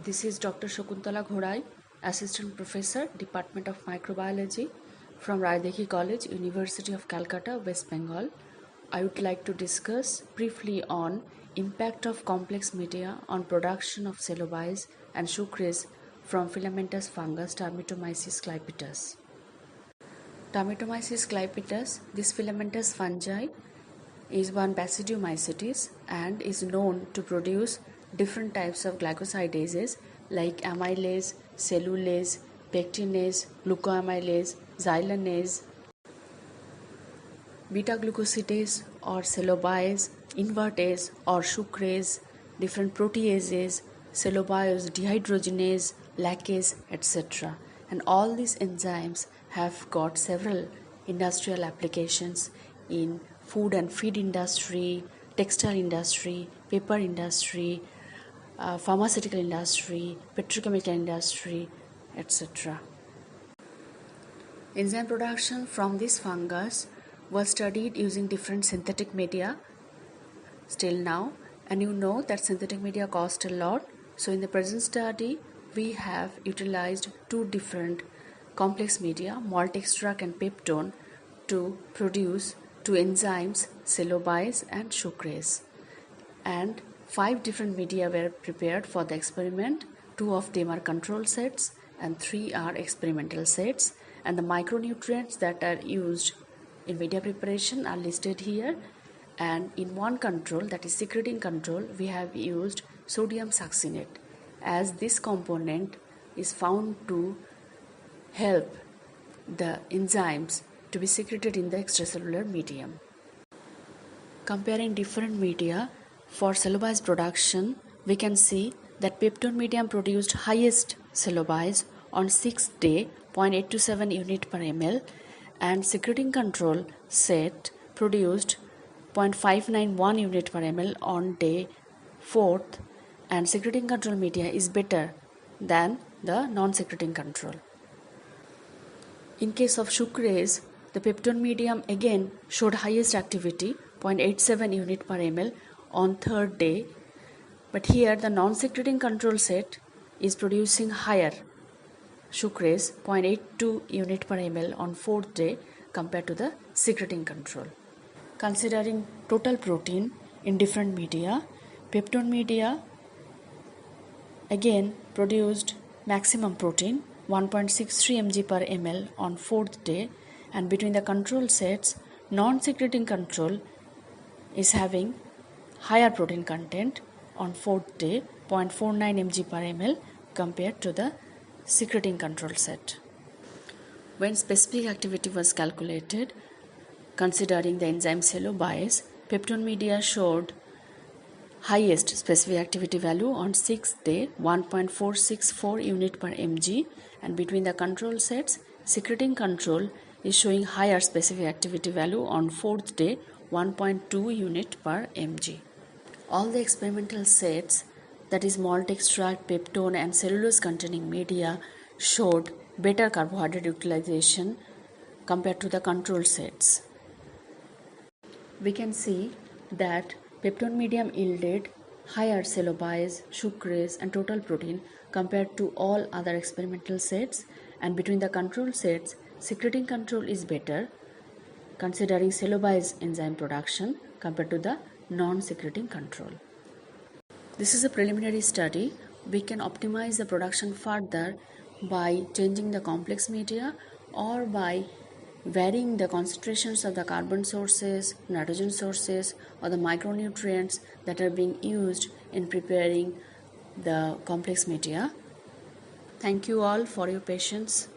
This is Dr. Shakuntala Ghodai, Assistant Professor, Department of Microbiology from Raidekhi College, University of Calcutta, West Bengal. I would like to discuss briefly on impact of complex media on production of celluloid and sucrase from filamentous fungus Dermatomyces clypetus. Dermatomyces clypetus, this filamentous fungi is one Basidiomycetes and is known to produce different types of glycosidases like amylase, cellulase, pectinase, glucoamylase, xylanase, beta-glucosidase or celluloid, invertase or sucrase, different proteases, celluloid dehydrogenase, lactase, etc. And all these enzymes have got several industrial applications in food and feed industry, textile industry, paper industry, pharmaceutical industry, petrochemical industry, etc. Enzyme production from this fungus was studied using different synthetic media still now, and you know that synthetic media cost a lot. So in the present study we have utilized two different complex media, malt extract and peptone, to produce two enzymes, celluloid and sucrase, and 5 different media were prepared for the experiment. 2 of them are control sets and 3 are experimental sets, and the micronutrients that are used in media preparation are listed here. And in one control, that is secreting control, we have used sodium succinate, as this component is found to help the enzymes to be secreted in the extracellular medium. Comparing different media for celluloid production, we can see that peptone medium produced highest celluloid on 6th day, 0.827 unit per ml, and secreting control set produced 0.591 unit per ml on day 4th, and secreting control media is better than the non-secreting control. In case of sucrase, the peptone medium again showed highest activity, 0.87 unit per ml on 3rd day, but here the non-secreting control set is producing higher sucrase, 0.82 unit per ml on 4th day compared to the secreting control. Considering total protein in different media, peptone media again produced maximum protein, 1.63 mg per ml on 4th day, and between the control sets, non-secreting control is having higher protein content on 4th day, 0.49 mg per ml compared to the secreting control set. When specific activity was calculated, considering the enzyme celluloid, peptone media showed highest specific activity value on 6th day, 1.464 unit per mg, and between the control sets, secreting control is showing higher specific activity value on 4th day, 1.2 unit per mg. All the experimental sets, that is malt extract, peptone and cellulose containing media, showed better carbohydrate utilization compared to the control sets. We can see that peptone medium yielded higher celluloid, sucrase and total protein compared to all other experimental sets, and between the control sets, secreting control is better considering celluloid enzyme production compared to the non-secreting control. This is a preliminary study. We can optimize the production further by changing the complex media or by varying the concentrations of the carbon sources, nitrogen sources or the micronutrients that are being used in preparing the complex media. Thank you all for your patience.